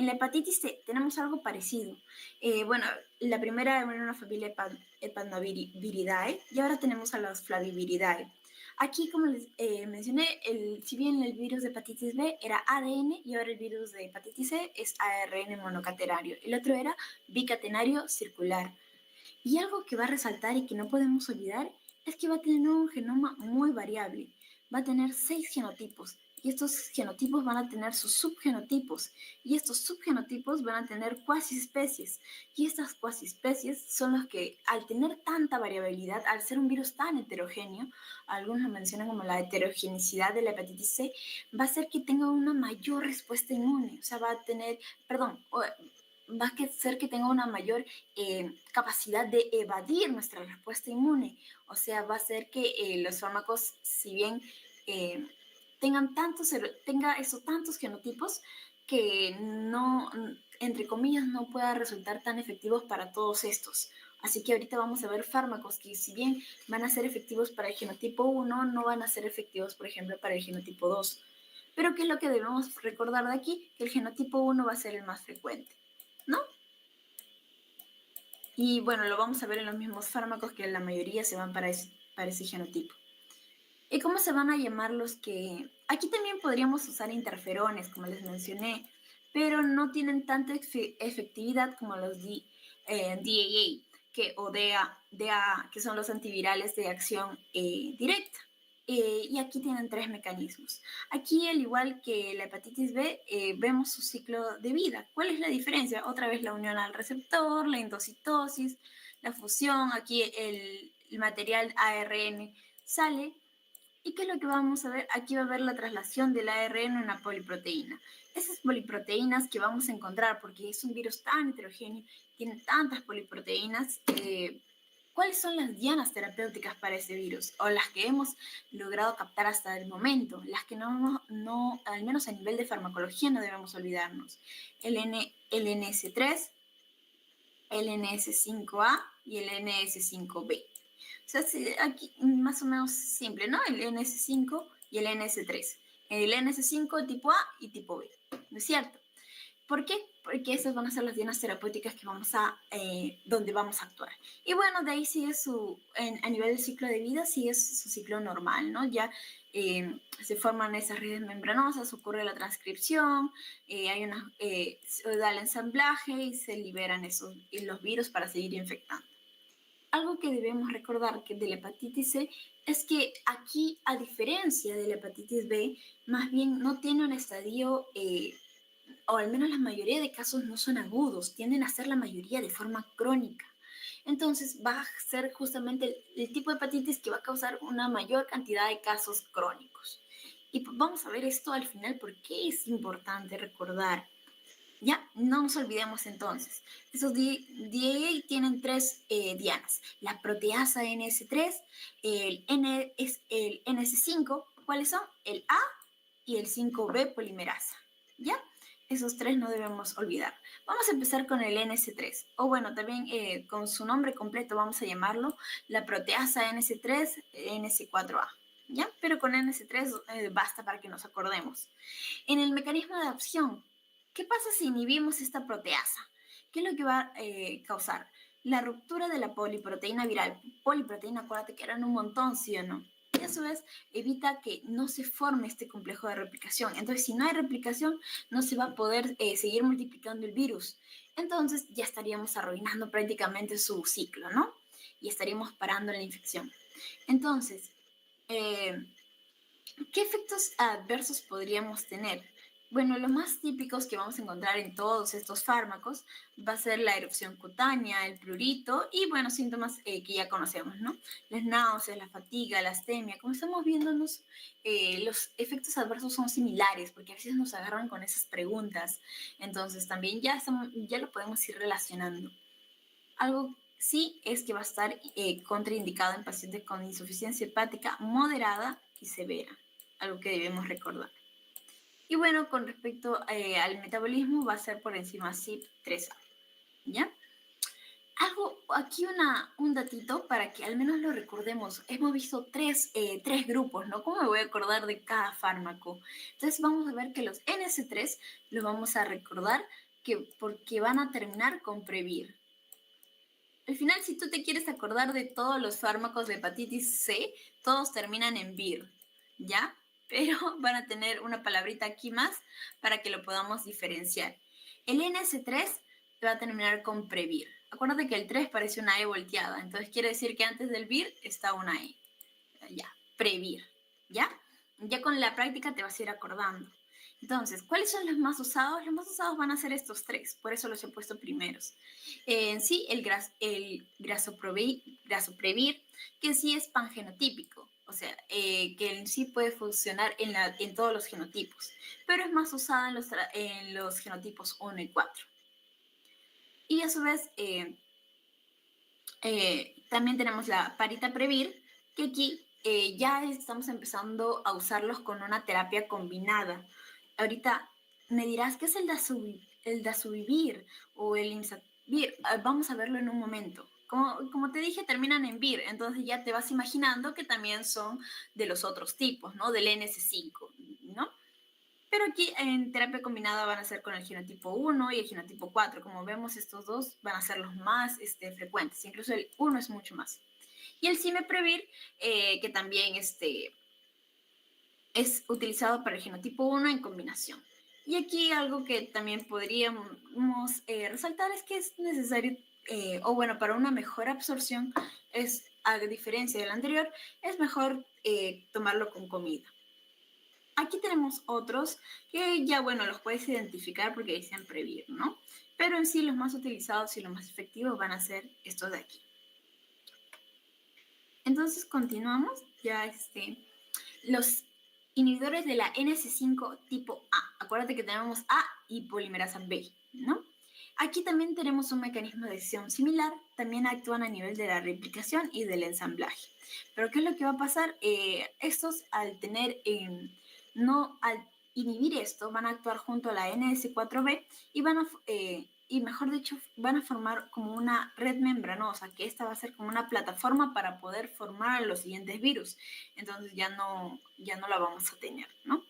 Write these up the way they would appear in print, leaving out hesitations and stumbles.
En la hepatitis C tenemos algo parecido. Bueno, la primera era una familia Hepanoviridae y ahora tenemos a los Flaviviridae. Aquí, como les mencioné, si bien el virus de hepatitis B era ADN y ahora el virus de hepatitis C es ARN monocatenario. El otro era bicatenario circular. Y algo que va a resaltar y que no podemos olvidar es que va a tener un genoma muy variable. Va a tener 6 genotipos y estos genotipos van a tener sus subgenotipos y estos subgenotipos van a tener cuasiespecies y estas cuasiespecies son los que al tener tanta variabilidad, al ser un virus tan heterogéneo, algunos lo mencionan como la heterogeneidad de la hepatitis C, va a hacer que tenga una mayor respuesta inmune, o sea, va a tener, perdón, va a ser que tenga una mayor capacidad de evadir nuestra respuesta inmune. O sea, va a ser que los fármacos, si bien tenga esos tantos genotipos, que no, entre comillas, no pueda resultar tan efectivos para todos estos. Así que ahorita vamos a ver fármacos que si bien van a ser efectivos para el genotipo 1, no van a ser efectivos, por ejemplo, para el genotipo 2. Pero ¿qué es lo que debemos recordar de aquí? Que el genotipo 1 va a ser el más frecuente, ¿no? Y bueno, lo vamos a ver en los mismos fármacos que la mayoría se van para ese genotipo. ¿Y cómo se van a llamar los que...? Aquí también podríamos usar interferones, como les mencioné, pero no tienen tanta efectividad como los DAA o DA, que son los antivirales de acción directa. Y aquí tienen 3 mecanismos. Aquí, al igual que la hepatitis B, vemos su ciclo de vida. ¿Cuál es la diferencia? Otra vez la unión al receptor, la endocitosis, la fusión. Aquí el material ARN sale. ¿Y qué es lo que vamos a ver? Aquí va a haber la traslación del ARN en una poliproteína. Esas poliproteínas que vamos a encontrar, porque es un virus tan heterogéneo, tiene tantas poliproteínas, ¿cuáles son las dianas terapéuticas para ese virus? O las que hemos logrado captar hasta el momento, las que no al menos a nivel de farmacología, no debemos olvidarnos. El NS3, el NS5A y el NS5B. O sea, aquí más o menos simple, ¿no? El NS5 y el NS3. El NS5 tipo A y tipo B, ¿no es cierto? ¿Por qué? Porque esas van a ser las dianas terapéuticas que donde vamos a actuar. Y bueno, de ahí sigue a nivel del ciclo de vida, sigue su ciclo normal, ¿no? Ya se forman esas redes membranosas, ocurre la transcripción, se da el ensamblaje y se liberan los virus para seguir infectando. Algo que debemos recordar que de la hepatitis C es que aquí, a diferencia de la hepatitis B, más bien no tiene un estadio, o al menos la mayoría de casos no son agudos, tienden a ser la mayoría de forma crónica. Entonces va a ser justamente el tipo de hepatitis que va a causar una mayor cantidad de casos crónicos. Y vamos a ver esto al final, porque es importante recordar. Ya, no nos olvidemos entonces. Esos DAA tienen 3 dianas. La proteasa NS3, el NS5, ¿cuáles son? El A y el 5B polimerasa. ¿Ya? Esos 3 no debemos olvidar. Vamos a empezar con el NS3, o bueno, también con su nombre completo vamos a llamarlo la proteasa NS3 NS4A. ¿Ya? Pero con NS3 basta para que nos acordemos. En el mecanismo de acción, ¿qué pasa si inhibimos esta proteasa? ¿Qué es lo que va a causar? La ruptura de la poliproteína viral. Poliproteína, acuérdate que eran un montón, ¿sí o no? Y a su vez evita que no se forme este complejo de replicación. Entonces, si no hay replicación, no se va a poder seguir multiplicando el virus. Entonces, ya estaríamos arruinando prácticamente su ciclo, ¿no? Y estaríamos parando la infección. Entonces, ¿qué efectos adversos podríamos tener? Bueno, los más típicos que vamos a encontrar en todos estos fármacos va a ser la erupción cutánea, el prurito y, bueno, síntomas que ya conocemos, ¿no? Las náuseas, la fatiga, la astemia. Como estamos viéndonos, los efectos adversos son similares porque a veces nos agarran con esas preguntas. Entonces, también ya lo podemos ir relacionando. Algo sí es que va a estar contraindicado en pacientes con insuficiencia hepática moderada y severa, algo que debemos recordar. Y bueno, con respecto al metabolismo, va a ser por enzima CYP3A, ¿ya? Aquí un datito para que al menos lo recordemos. Hemos visto tres grupos, ¿no? ¿Cómo me voy a acordar de cada fármaco? Entonces vamos a ver que los NS3 los vamos a recordar porque van a terminar con Previr. Al final, si tú te quieres acordar de todos los fármacos de hepatitis C, todos terminan en vir, ¿ya? Pero van a tener una palabrita aquí más para que lo podamos diferenciar. El NS3 va a terminar con Previr. Acuérdate que el 3 parece una E volteada, entonces quiere decir que antes del vir está una E. Ya, Previr, ¿ya? Ya con la práctica te vas a ir acordando. Entonces, ¿cuáles son los más usados? Los más usados van a ser estos tres, por eso los he puesto primeros. En sí, el grasoprevir, que en sí es pangenotípico, o sea, que en sí puede funcionar en todos los genotipos, pero es más usada en los genotipos 1 y 4. Y a su vez, también tenemos la paritaprevir, que aquí ya estamos empezando a usarlos con una terapia combinada. Ahorita me dirás qué es el dasuvivir o el imsavir. Vamos a verlo en un momento. Como te dije, terminan en vir, entonces ya te vas imaginando que también son de los otros tipos, ¿no? Del NS5, ¿no? Pero aquí en terapia combinada van a ser con el genotipo 1 y el genotipo 4. Como vemos, estos dos van a ser los más frecuentes. Incluso el 1 es mucho más. Y el Cimeprevir, que también es utilizado para el genotipo 1 en combinación. Y aquí algo que también podríamos resaltar es que es necesario, o bueno, para una mejor absorción, a diferencia del anterior, es mejor tomarlo con comida. Aquí tenemos otros que ya, bueno, los puedes identificar porque dicen Previr, ¿no? Pero en sí los más utilizados y los más efectivos van a ser estos de aquí. Entonces continuamos. Ya los inhibidores de la NS5 tipo A. Acuérdate que tenemos A y polimerasa B, ¿no? Aquí también tenemos un mecanismo de acción similar. También actúan a nivel de la replicación y del ensamblaje. Pero ¿qué es lo que va a pasar? Estos al tener... al inhibir esto, van a actuar junto a la NS4B y mejor dicho, van a formar como una red membranosa, que esta va a ser como una plataforma para poder formar los siguientes virus. Entonces ya no la vamos a tener, ¿no?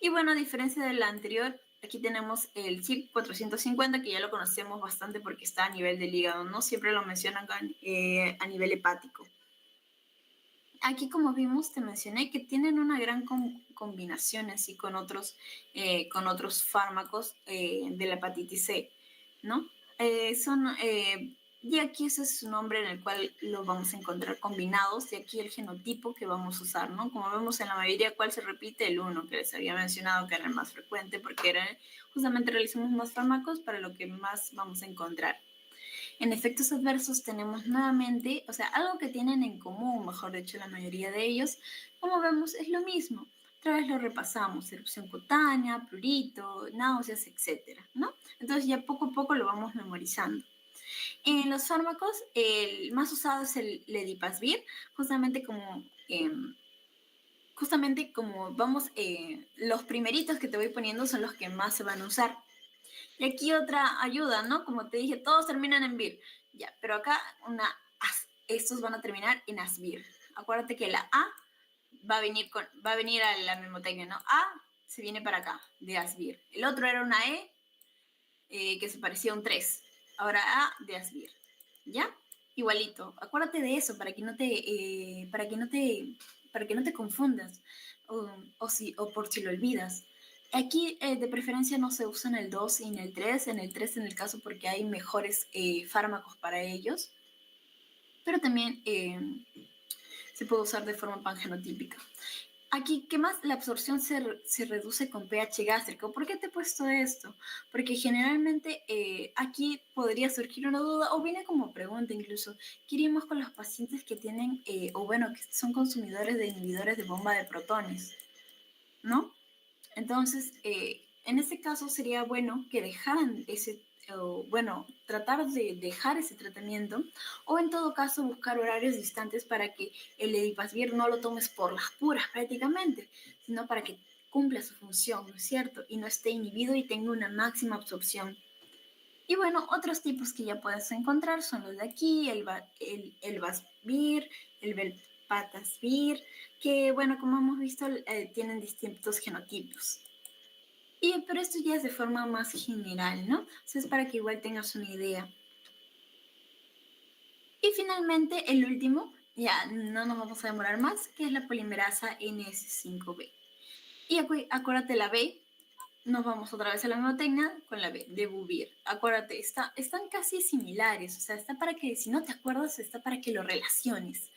Y bueno, a diferencia de la anterior, aquí tenemos el CYP450, que ya lo conocemos bastante porque está a nivel del hígado, ¿no? Siempre lo mencionan a nivel hepático. Aquí, como vimos, te mencioné que tienen una gran combinación así con otros fármacos de la hepatitis C, ¿no? Y aquí ese es su nombre en el cual lo vamos a encontrar combinados, y aquí el genotipo que vamos a usar, ¿no? Como vemos en la mayoría, ¿cuál se repite? El 1, que les había mencionado que era el más frecuente, porque justamente realizamos más fármacos para lo que más vamos a encontrar. En efectos adversos tenemos nuevamente, o sea, algo que tienen en común, mejor dicho, la mayoría de ellos, como vemos, es lo mismo. Otra vez lo repasamos: erupción cutánea, prurito, náuseas, etcétera, ¿no? Entonces ya poco a poco lo vamos memorizando. En los fármacos, el más usado es el ledipasvir, justamente como vamos, los primeritos que te voy poniendo son los que más se van a usar. Y aquí otra ayuda, ¿no? Como te dije, todos terminan en vir. Ya, pero acá estos van a terminar en asvir. Acuérdate que la A va a venir a la memotecnia, ¿no? A se viene para acá, de asvir. El otro era una que se parecía a un 3. Ahora A de asvir. ¿Ya? Igualito. Acuérdate de eso para que no te confundas o por si lo olvidas. Aquí de preferencia no se usan el 2 y en el 3, en el caso porque hay mejores fármacos para ellos, pero también se puede usar de forma pangenotípica. Aquí, ¿qué más? La absorción se reduce con pH gástrico. ¿Por qué te he puesto esto? Porque generalmente aquí podría surgir una duda, o viene como pregunta incluso: ¿qué iríamos con los pacientes que tienen, que son consumidores de inhibidores de bomba de protones, ¿no? Entonces, en este caso sería bueno que dejaran tratar de dejar ese tratamiento, o en todo caso buscar horarios distantes para que el edipasvir no lo tomes por las puras prácticamente, sino para que cumpla su función, ¿no es cierto? Y no esté inhibido y tenga una máxima absorción. Y bueno, otros tipos que ya puedes encontrar son los de aquí: el Vasvir, el Velpatasvir, que bueno, como hemos visto, tienen distintos genotipos. Pero esto ya es de forma más general, ¿no? Entonces, para que igual tengas una idea. Y finalmente, el último, ya no nos vamos a demorar más, que es la polimerasa NS5B. Y acuérdate la B, nos vamos otra vez a la misma técnica con la B, de Bouvier. Acuérdate, están casi similares, o sea, está para que, si no te acuerdas, está para que lo relaciones,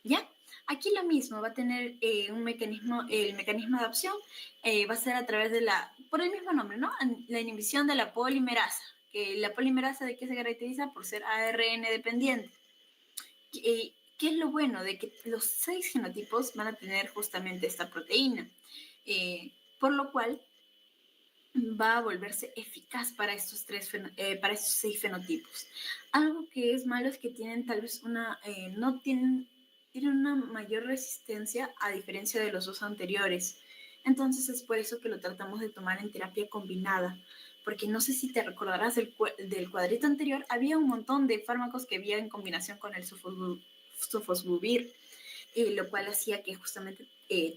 ¿ya? Aquí lo mismo, va a tener un mecanismo, el mecanismo de adopción va a ser a través de por el mismo nombre, ¿no? La inhibición de la polimerasa, que la polimerasa de qué se caracteriza por ser ARN dependiente. ¿Qué es lo bueno? De que los 6 genotipos van a tener justamente esta proteína, por lo cual va a volverse eficaz para para estos 6 fenotipos. Algo que es malo es que tienen tal vez no tienen una mayor resistencia a diferencia de los 2 anteriores. Entonces es por eso que lo tratamos de tomar en terapia combinada, porque no sé si te recordarás del cuadrito anterior, había un montón de fármacos que había en combinación con el sofosbuvir, lo cual hacía que justamente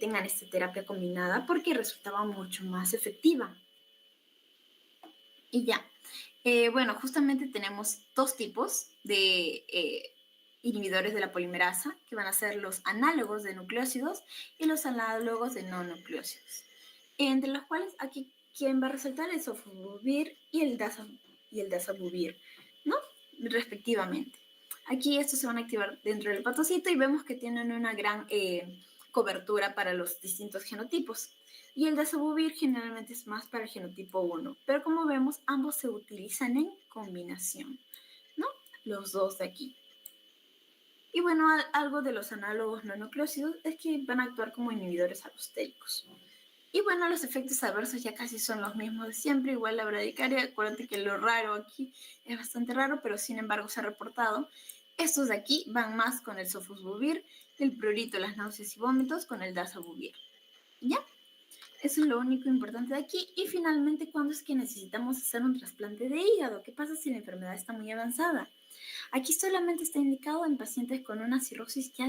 tengan esta terapia combinada porque resultaba mucho más efectiva. Y ya. Bueno, justamente tenemos 2 tipos de inhibidores de la polimerasa, que van a ser los análogos de nucleósidos y los análogos de no nucleósidos. Entre los cuales aquí quien va a resaltar el sofosbuvir y el dazabuvir, ¿no? Respectivamente. Aquí estos se van a activar dentro del hepatocito y vemos que tienen una gran cobertura para los distintos genotipos. Y el dazabuvir generalmente es más para el genotipo 1, pero como vemos, ambos se utilizan en combinación, ¿no? Los dos de aquí. Y bueno, algo de los análogos no nucleósidos es que van a actuar como inhibidores alostéricos. Y bueno, los efectos adversos ya casi son los mismos de siempre, igual la bradicardia, acuérdate que lo raro aquí es bastante raro, pero sin embargo se ha reportado. Estos de aquí van más con el sofosbuvir, el prurito, las náuseas y vómitos con el dazabuvir. ¿Ya? Eso es lo único importante de aquí. Y finalmente, ¿cuándo es que necesitamos hacer un trasplante de hígado? ¿Qué pasa si la enfermedad está muy avanzada? Aquí solamente está indicado en pacientes con una cirrosis ya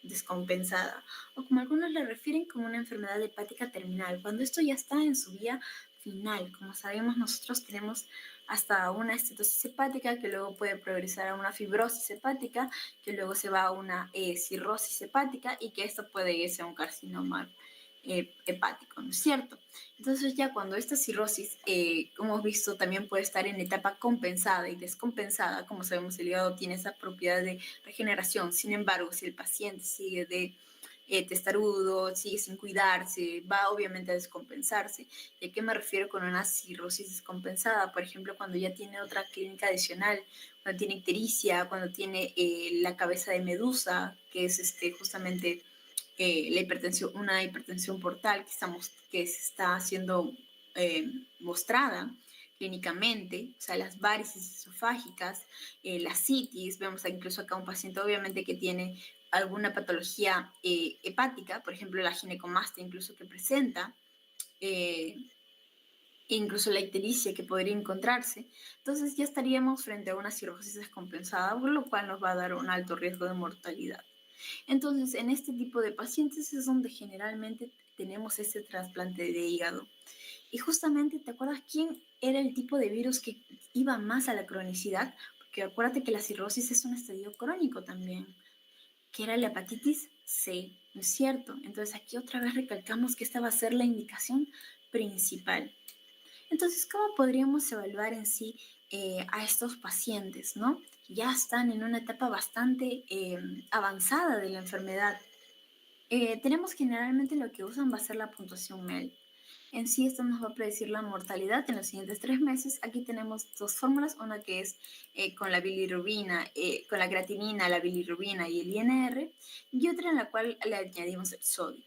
descompensada, o como algunos le refieren como una enfermedad hepática terminal, cuando esto ya está en su vía final. Como sabemos, nosotros tenemos hasta una estetosis hepática que luego puede progresar a una fibrosis hepática, que luego se va a una cirrosis hepática y que esto puede irse a un carcinoma hepático, ¿no es cierto? Entonces ya cuando esta cirrosis, como hemos visto, también puede estar en etapa compensada y descompensada, como sabemos el hígado tiene esa propiedad de regeneración, sin embargo, si el paciente sigue de testarudo, sigue sin cuidarse, va obviamente a descompensarse. ¿Y a qué me refiero con una cirrosis descompensada? Por ejemplo, cuando ya tiene otra clínica adicional, cuando tiene ictericia, cuando tiene la cabeza de medusa, que es justamente la hipertensión, una hipertensión portal que se está siendo mostrada clínicamente, o sea, las varices esofágicas, la citis, vemos incluso acá un paciente obviamente que tiene alguna patología hepática, por ejemplo, la ginecomastia incluso que presenta, incluso la ictericia que podría encontrarse, entonces ya estaríamos frente a una cirrosis descompensada, por lo cual nos va a dar un alto riesgo de mortalidad. Entonces, en este tipo de pacientes es donde generalmente tenemos ese trasplante de hígado. Y justamente, ¿te acuerdas quién era el tipo de virus que iba más a la cronicidad? Porque acuérdate que la cirrosis es un estadio crónico también, que era la hepatitis C, ¿no es cierto? Entonces aquí otra vez recalcamos que esta va a ser la indicación principal. Entonces, ¿cómo podríamos evaluar en sí a estos pacientes, ¿no? Ya están en una etapa bastante avanzada de la enfermedad. Tenemos generalmente lo que usan va a ser la puntuación MEL. En sí, esto nos va a predecir la mortalidad en los siguientes 3 meses. Aquí tenemos 2 fórmulas, una que es con la bilirrubina, con la creatinina, la bilirrubina y el INR, y otra en la cual le añadimos el sodio.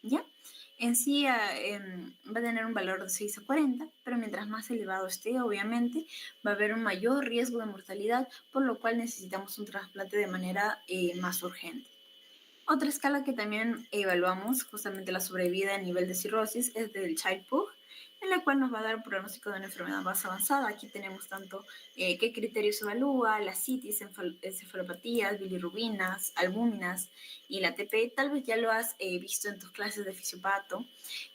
¿Ya? En sí va a tener un valor de 6 a 40, pero mientras más elevado esté, obviamente, va a haber un mayor riesgo de mortalidad, por lo cual necesitamos un trasplante de manera más urgente. Otra escala que también evaluamos, justamente la sobrevida a nivel de cirrosis, es del Child-Pugh, en la cual nos va a dar un pronóstico de una enfermedad más avanzada. Aquí tenemos tanto qué criterios se evalúa, la citis, encefalopatías, bilirrubinas, albúminas y la TP. Tal vez ya lo has visto en tus clases de fisiopato.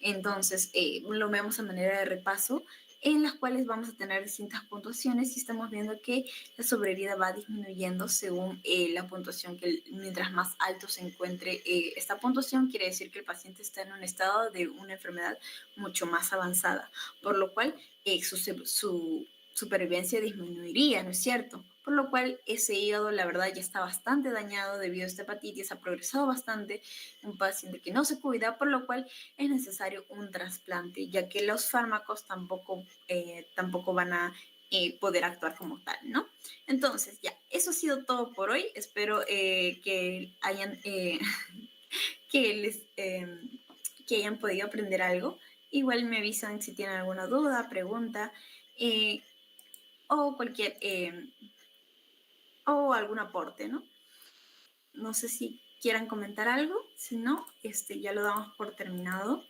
Entonces, lo vemos a manera de repaso, en las cuales vamos a tener distintas puntuaciones y estamos viendo que la sobrevida va disminuyendo según la puntuación, que mientras más alto se encuentre esta puntuación, quiere decir que el paciente está en un estado de una enfermedad mucho más avanzada, por lo cual su supervivencia disminuiría, ¿no es cierto? Por lo cual ese hígado, la verdad, ya está bastante dañado debido a esta hepatitis, ha progresado bastante, un paciente que no se cuida, por lo cual es necesario un trasplante, ya que los fármacos tampoco van a poder actuar como tal, ¿no? Entonces, ya, eso ha sido todo por hoy. Espero que les que hayan podido aprender algo. Igual me avisan si tienen alguna duda, pregunta eh, o cualquier o algún aporte, ¿no? No sé si quieran comentar algo, si no, ya lo damos por terminado.